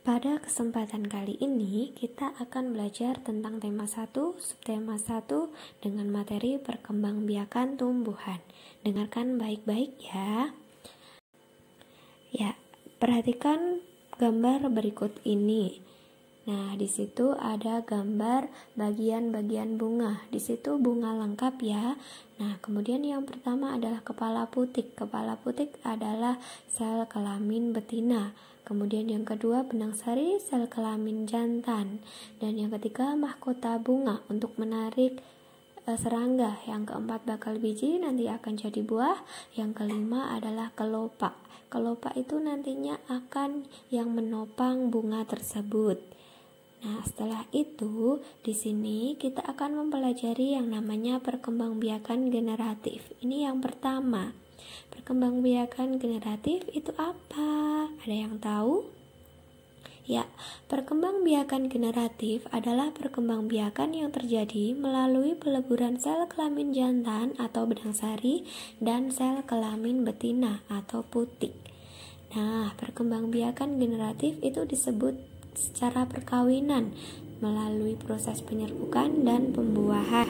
Pada kesempatan kali ini kita akan belajar tentang tema 1, subtema 1 dengan materi perkembangbiakan tumbuhan. Dengarkan baik-baik ya. Ya, perhatikan gambar berikut ini. Nah, di situ ada gambar bagian-bagian bunga. Di situ bunga lengkap ya. Nah, kemudian yang pertama adalah kepala putik. Kepala putik adalah sel kelamin betina. Kemudian yang kedua benang sari, sel kelamin jantan. Dan yang ketiga mahkota bunga untuk menarik serangga. Yang keempat bakal biji nanti akan jadi buah. Yang kelima adalah kelopak. Kelopak itu nantinya akan yang menopang bunga tersebut. Nah, setelah itu di sini kita akan mempelajari yang namanya perkembangbiakan generatif. Ini yang pertama. Perkembangbiakan generatif itu apa? Ada yang tahu? Ya, perkembangbiakan generatif adalah perkembangbiakan yang terjadi melalui peleburan sel kelamin jantan atau benang sari dan sel kelamin betina atau putik. Nah, perkembangbiakan generatif itu disebut secara perkawinan melalui proses penyerbukan dan pembuahan.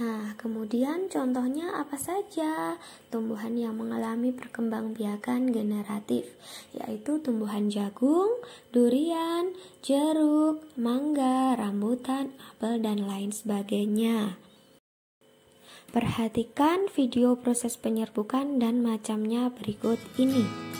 Nah, kemudian contohnya apa saja tumbuhan yang mengalami perkembangbiakan generatif, yaitu tumbuhan jagung, durian, jeruk, mangga, rambutan, apel, dan lain sebagainya. Perhatikan video proses penyerbukan dan macamnya berikut ini.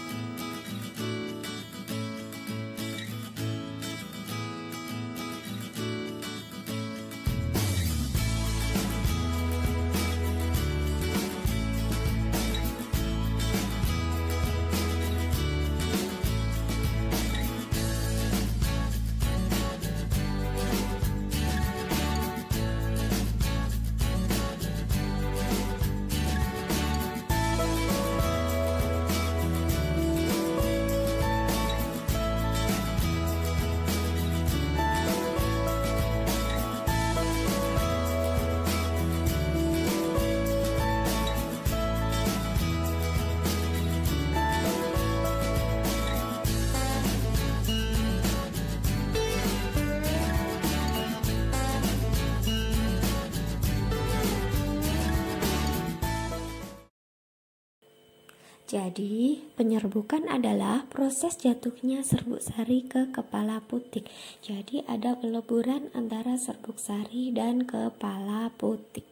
Jadi, penyerbukan adalah proses jatuhnya serbuk sari ke kepala putik. Jadi, ada peleburan antara serbuk sari dan kepala putik.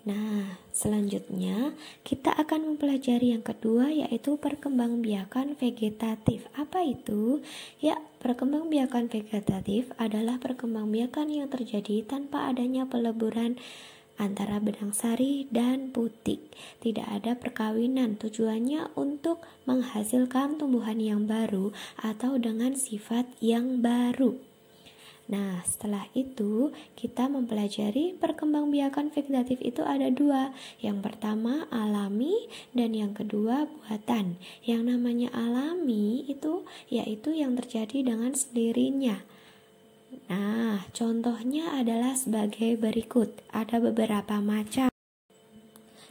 Nah, selanjutnya kita akan mempelajari yang kedua, yaitu perkembangbiakan vegetatif. Apa itu? Ya, perkembangbiakan vegetatif adalah perkembangbiakan yang terjadi tanpa adanya peleburan antara benang sari dan putik. Tidak ada perkawinan, tujuannya untuk menghasilkan tumbuhan yang baru atau dengan sifat yang baru. Nah, setelah itu kita mempelajari perkembangbiakan vegetatif itu ada dua. Yang pertama alami dan yang kedua buatan. Yang namanya alami itu yaitu yang terjadi dengan sendirinya. Nah, contohnya adalah sebagai berikut. Ada beberapa macam.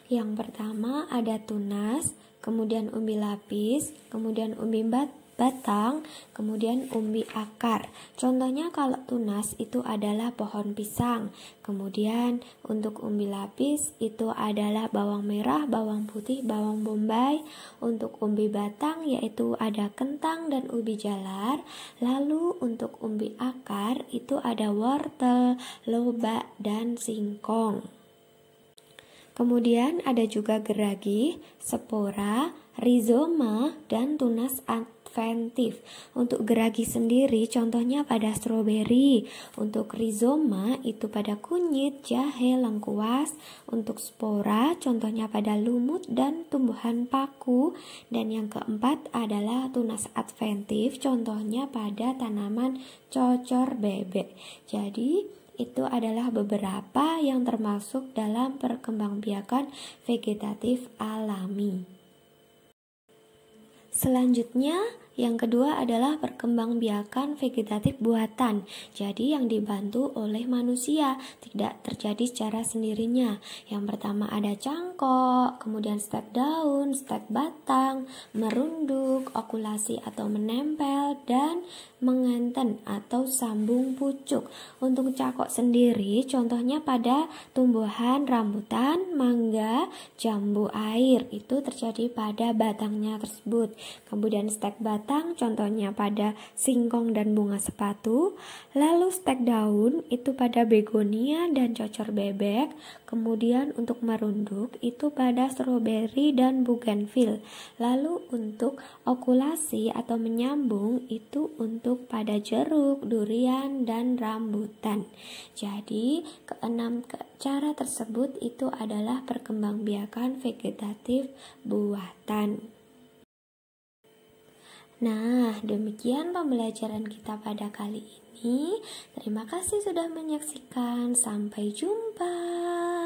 Yang pertama ada tunas, kemudian umbi lapis, kemudian umbi batang, kemudian umbi akar. Contohnya kalau tunas itu adalah pohon pisang. Kemudian untuk umbi lapis itu adalah bawang merah, bawang putih, bawang bombay. Untuk umbi batang yaitu ada kentang dan ubi jalar. Lalu untuk umbi akar itu ada wortel, lobak, dan singkong. Kemudian ada juga geragi, spora, rizoma, dan tunas adventif. Untuk geragi sendiri contohnya pada stroberi. Untuk rizoma itu pada kunyit, jahe, lengkuas. Untuk spora contohnya pada lumut dan tumbuhan paku. Dan yang keempat adalah tunas adventif, contohnya pada tanaman cocor bebek. Jadi itu adalah beberapa yang termasuk dalam perkembangbiakan vegetatif alami. Selanjutnya Yang kedua adalah perkembangbiakan vegetatif buatan. Jadi yang dibantu oleh manusia, tidak terjadi secara sendirinya. Yang pertama ada cangkok, kemudian stek daun, stek batang, merunduk, okulasi atau menempel, dan mengenten atau sambung pucuk. Untuk cangkok sendiri contohnya pada tumbuhan rambutan, mangga, jambu air, itu terjadi pada batangnya tersebut. Kemudian stek batang contohnya pada singkong dan bunga sepatu. Lalu stek daun itu pada begonia dan cocor bebek. Kemudian untuk merunduk itu pada stroberi dan bougainville. Lalu untuk okulasi atau menyambung itu untuk pada jeruk, durian, dan rambutan. Jadi keenam cara tersebut itu adalah perkembangbiakan vegetatif buatan. Nah, demikian pembelajaran kita pada kali ini. Terima kasih sudah menyaksikan. Sampai jumpa.